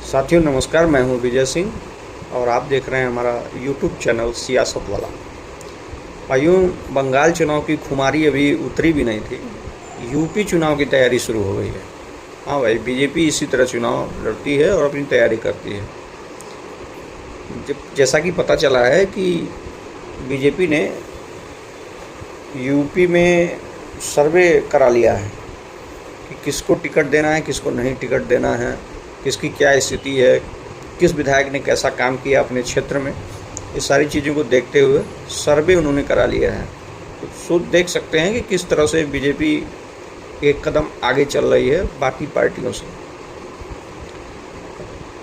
साथियों नमस्कार, मैं हूं विजय सिंह और आप देख रहे हैं हमारा यूट्यूब चैनल सियासत वाला। भाइयों, बंगाल चुनाव की खुमारी अभी उतरी भी नहीं थी, यूपी चुनाव की तैयारी शुरू हो गई है। हाँ भाई, बीजेपी इसी तरह चुनाव लड़ती है और अपनी तैयारी करती है। जैसा कि पता चला है कि बीजेपी ने यूपी में सर्वे करा लिया है कि किसको टिकट देना है, किसको नहीं टिकट देना है, किसकी क्या स्थिति है, किस विधायक ने कैसा काम किया अपने क्षेत्र में। ये सारी चीज़ों को देखते हुए सर्वे उन्होंने करा लिया है। तो देख सकते हैं कि किस तरह से बीजेपी एक कदम आगे चल रही है बाकी पार्टियों से।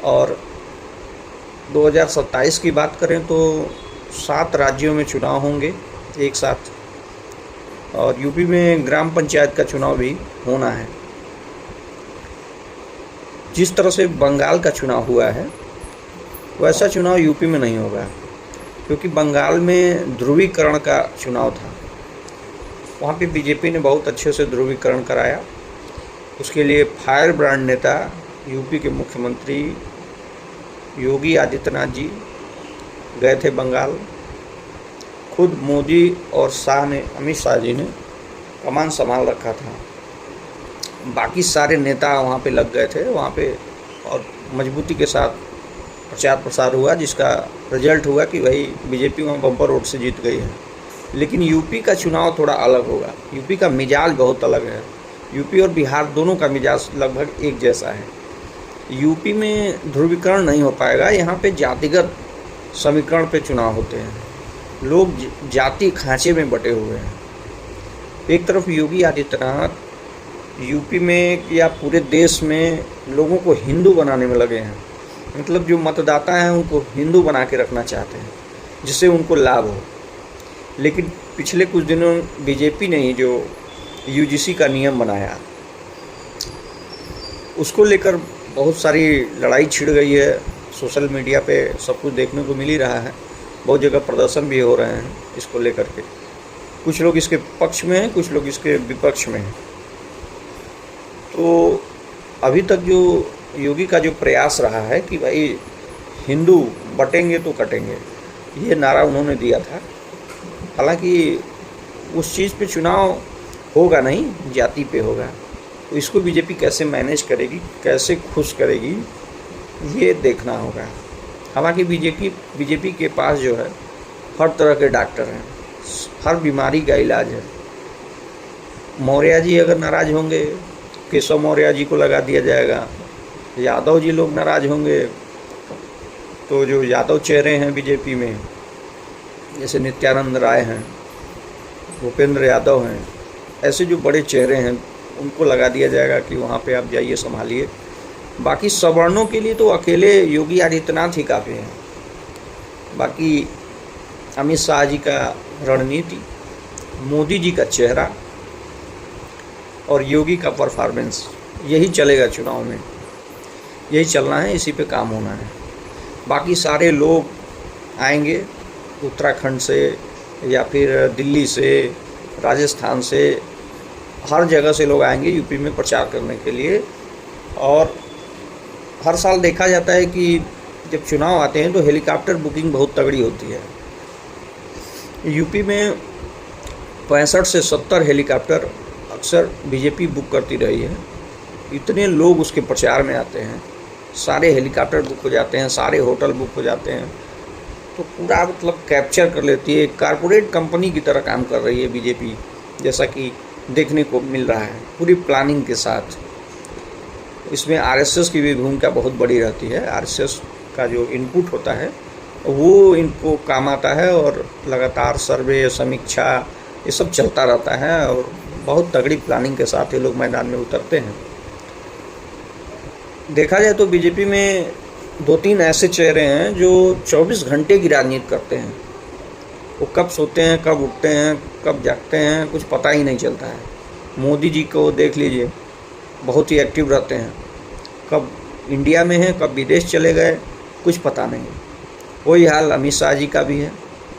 और 2027 की बात करें तो 7 राज्यों में चुनाव होंगे एक साथ, और यूपी में ग्राम पंचायत का चुनाव भी होना है। जिस तरह से बंगाल का चुनाव हुआ है वैसा चुनाव यूपी में नहीं होगा, क्योंकि बंगाल में ध्रुवीकरण का चुनाव था। वहाँ पे बीजेपी ने बहुत अच्छे से ध्रुवीकरण कराया। उसके लिए फायर ब्रांड नेता यूपी के मुख्यमंत्री योगी आदित्यनाथ जी गए थे बंगाल। खुद मोदी और अमित शाह जी ने कमान संभाल रखा था। बाकी सारे नेता वहाँ पे लग गए थे वहाँ पे, और मजबूती के साथ प्रचार प्रसार हुआ, जिसका रिजल्ट हुआ कि भाई बीजेपी वहाँ बम्पर वोट से जीत गई है। लेकिन यूपी का चुनाव थोड़ा अलग होगा। यूपी का मिजाज बहुत अलग है। यूपी और बिहार दोनों का मिजाज लगभग एक जैसा है। यूपी में ध्रुवीकरण नहीं हो पाएगा। यहाँ पे जातिगत समीकरण पे चुनाव होते हैं। लोग जाति खांचे में बटे हुए हैं। एक तरफ योगी आदित्यनाथ यूपी में या पूरे देश में लोगों को हिंदू बनाने में लगे हैं। मतलब जो मतदाता हैं उनको हिंदू बना के रखना चाहते हैं, जिससे उनको लाभ हो। लेकिन पिछले कुछ दिनों बीजेपी ने ही जो यूजीसी का नियम बनाया, उसको लेकर बहुत सारी लड़ाई छिड़ गई है। सोशल मीडिया पे सब कुछ देखने को मिल ही रहा है। बहुत जगह प्रदर्शन भी हो रहे हैं इसको लेकर के। कुछ लोग इसके पक्ष में हैं, कुछ लोग इसके विपक्ष में हैं। तो अभी तक जो योगी का जो प्रयास रहा है कि भाई हिंदू बटेंगे तो कटेंगे, ये नारा उन्होंने दिया था। हालांकि उस चीज़ पे चुनाव होगा नहीं, जाति पे होगा। तो इसको बीजेपी कैसे मैनेज करेगी, कैसे खुश करेगी, ये देखना होगा। हालांकि बीजेपी के पास जो है हर तरह के डॉक्टर हैं, हर बीमारी का इलाज है। मौर्य जी अगर नाराज़ होंगे, केशव मौर्य जी को लगा दिया जाएगा। यादव जी लोग नाराज़ होंगे तो जो यादव चेहरे हैं बीजेपी में, जैसे नित्यानंद राय हैं, भूपेंद्र यादव हैं, ऐसे जो बड़े चेहरे हैं उनको लगा दिया जाएगा कि वहाँ पे आप जाइए, संभालिए। बाकी सवर्णों के लिए तो अकेले योगी आदित्यनाथ ही काफ़ी हैं। बाकी अमित शाह जी का रणनीति, मोदी जी का चेहरा और योगी का परफॉर्मेंस, यही चलेगा चुनाव में। यही चलना है, इसी पे काम होना है। बाकी सारे लोग आएंगे उत्तराखंड से या फिर दिल्ली से, राजस्थान से, हर जगह से लोग आएंगे यूपी में प्रचार करने के लिए। और हर साल देखा जाता है कि जब चुनाव आते हैं तो हेलीकॉप्टर बुकिंग बहुत तगड़ी होती है। यूपी में 65 से 70 हेलीकॉप्टर अक्सर बीजेपी बुक करती रही है। इतने लोग उसके प्रचार में आते हैं, सारे हेलीकॉप्टर बुक हो जाते हैं, सारे होटल बुक हो जाते हैं। तो पूरा मतलब कैप्चर कर लेती है। कारपोरेट कंपनी की तरह काम कर रही है बीजेपी, जैसा कि देखने को मिल रहा है, पूरी प्लानिंग के साथ। इसमें आरएसएस की भी भूमिका बहुत बड़ी रहती है। आरएसएस का जो इनपुट होता है वो इनको काम आता है, और लगातार सर्वे, समीक्षा, ये सब चलता रहता है। और बहुत तगड़ी प्लानिंग के साथ ये लोग मैदान में उतरते हैं। देखा जाए तो बीजेपी में 2-3 ऐसे चेहरे हैं जो 24 घंटे की राजनीति करते हैं। वो कब सोते हैं, कब उठते हैं, कब जागते हैं, कुछ पता ही नहीं चलता है। मोदी जी को देख लीजिए, बहुत ही एक्टिव रहते हैं। कब इंडिया में हैं, कब विदेश चले गए, कुछ पता नहीं। वही हाल अमित शाह जी का भी है,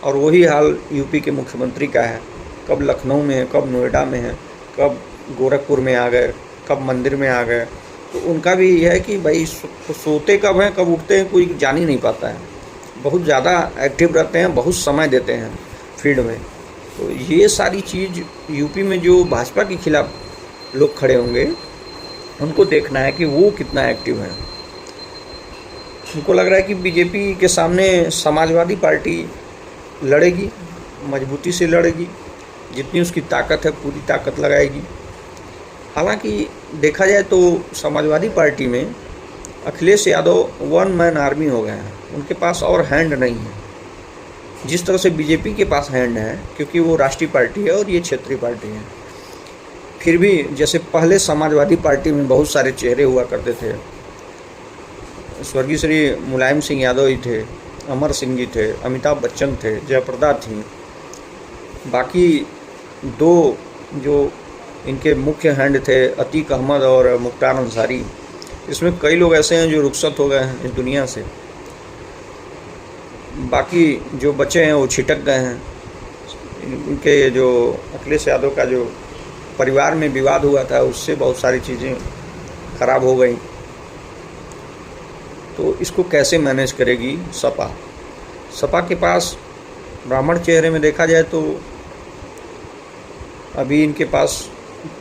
और वही हाल यूपी के मुख्यमंत्री का है। कब लखनऊ में है, कब नोएडा में है, कब गोरखपुर में आ गए, कब मंदिर में आ गए। तो उनका भी यह है कि भाई सोते कब हैं कब उठते हैं कोई जान ही नहीं पाता है। बहुत ज़्यादा एक्टिव रहते हैं, बहुत समय देते हैं फील्ड में। तो ये सारी चीज़ यूपी में जो भाजपा के खिलाफ लोग खड़े होंगे उनको देखना है कि वो कितना एक्टिव है। उनको लग रहा है कि बीजेपी के सामने समाजवादी पार्टी लड़ेगी, मजबूती से लड़ेगी, जितनी उसकी ताकत है पूरी ताकत लगाएगी। हालांकि देखा जाए तो समाजवादी पार्टी में Akhilesh Yadav one man army हो गए हैं, उनके पास और हैंड नहीं है जिस तरह से बीजेपी के पास हैंड है, क्योंकि वो राष्ट्रीय पार्टी है और ये क्षेत्रीय पार्टी है। फिर भी जैसे पहले समाजवादी पार्टी में बहुत सारे चेहरे हुआ करते थे, स्वर्गीय श्री मुलायम सिंह यादव ही थे, अमर सिंह जी थे, अमिताभ बच्चन थे, जयप्रदा थी, बाकी दो जो इनके मुख्य हैंड थे अतीक अहमद और मुख्तार अंसारी। इसमें कई लोग ऐसे हैं जो रुखसत हो गए हैं इस दुनिया से, बाकी जो बचे हैं वो छिटक गए हैं। इनके जो अखिलेश यादव का जो परिवार में विवाद हुआ था उससे बहुत सारी चीज़ें खराब हो गई। तो इसको कैसे मैनेज करेगी सपा? सपा के पास ब्राह्मण चेहरे में देखा जाए तो अभी इनके पास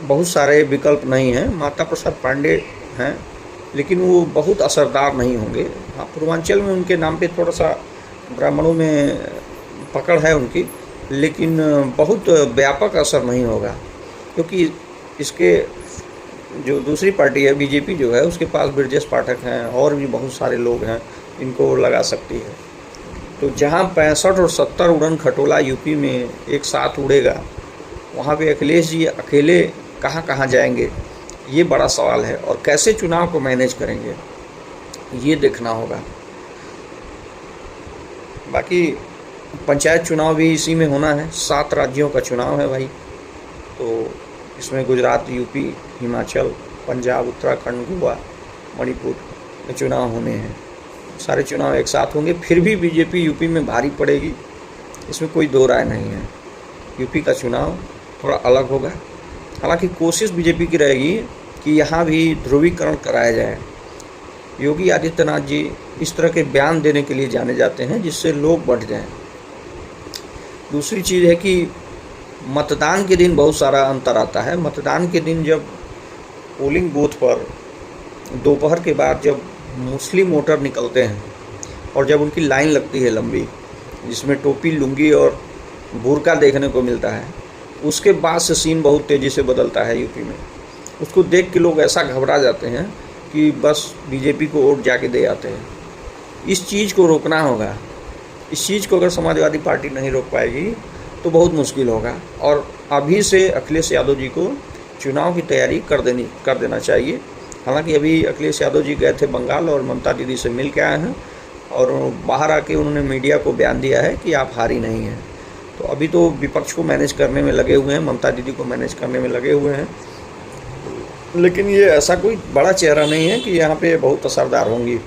बहुत सारे विकल्प नहीं हैं। माता प्रसाद पांडे हैं लेकिन वो बहुत असरदार नहीं होंगे। हाँ, पूर्वांचल में उनके नाम पे थोड़ा सा ब्राह्मणों में पकड़ है उनकी, लेकिन बहुत व्यापक असर नहीं होगा, क्योंकि इसके जो दूसरी पार्टी है बीजेपी जो है उसके पास ब्रजेश पाठक हैं और भी बहुत सारे लोग हैं, इनको लगा सकती है। तो जहाँ 65 और 70 उड़न खटोला यूपी में एक साथ उड़ेगा, वहाँ पे अखिलेश जी अकेले कहाँ कहाँ जाएंगे, ये बड़ा सवाल है। और कैसे चुनाव को मैनेज करेंगे ये देखना होगा। बाकी पंचायत चुनाव भी इसी में होना है, 7 राज्यों का चुनाव है भाई। तो इसमें गुजरात, यूपी, हिमाचल, पंजाब, उत्तराखंड, गोवा, मणिपुर में चुनाव होने हैं। सारे चुनाव एक साथ होंगे। फिर भी बीजेपी यूपी में भारी पड़ेगी, इसमें कोई दो राय नहीं है। यूपी का चुनाव थोड़ा अलग होगा। हालांकि कोशिश बीजेपी की रहेगी कि यहाँ भी ध्रुवीकरण कराया जाए। योगी आदित्यनाथ जी इस तरह के बयान देने के लिए जाने जाते हैं जिससे लोग बढ़ जाएं। दूसरी चीज़ है कि मतदान के दिन बहुत सारा अंतर आता है। मतदान के दिन जब पोलिंग बूथ पर दोपहर के बाद जब मुस्लिम वोटर निकलते हैं और जब उनकी लाइन लगती है लंबी, जिसमें टोपी, लुंगी और बुर्का देखने को मिलता है, उसके बाद से सीन बहुत तेज़ी से बदलता है यूपी में। उसको देख के लोग ऐसा घबरा जाते हैं कि बस बीजेपी को वोट जाके दे आते हैं। इस चीज़ को रोकना होगा। इस चीज़ को अगर समाजवादी पार्टी नहीं रोक पाएगी तो बहुत मुश्किल होगा। और अभी से अखिलेश यादव जी को चुनाव की तैयारी कर देना चाहिए। हालांकि अभी अखिलेश यादव जी गए थे बंगाल और ममता दीदी से मिल के आए हैं और बाहर आके उन्होंने मीडिया को बयान दिया है कि आप हारी नहीं हैं। तो अभी तो विपक्ष को मैनेज करने में लगे हुए हैं, ममता दीदी को मैनेज करने में लगे हुए हैं, लेकिन ये ऐसा कोई बड़ा चेहरा नहीं है कि यहाँ पे बहुत असरदार होंगी।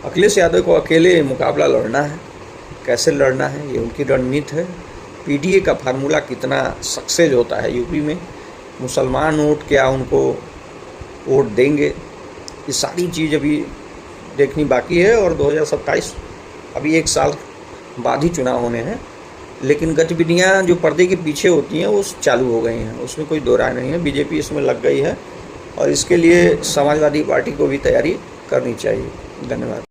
अखिलेश यादव को अकेले मुकाबला लड़ना है। कैसे लड़ना है ये उनकी रणनीति है। पीडीए का फार्मूला कितना सक्सेस होता है यूपी में, मुसलमान वोट क्या उनको वोट देंगे, ये सारी चीज़ अभी देखनी बाकी है। और 2027 अभी 1 साल बाद ही चुनाव होने हैं, लेकिन गतिविधियां जो पर्दे के पीछे होती हैं वो चालू हो गई हैं, उसमें कोई दो राय नहीं है। बीजेपी इसमें लग गई है और इसके लिए समाजवादी पार्टी को भी तैयारी करनी चाहिए। धन्यवाद।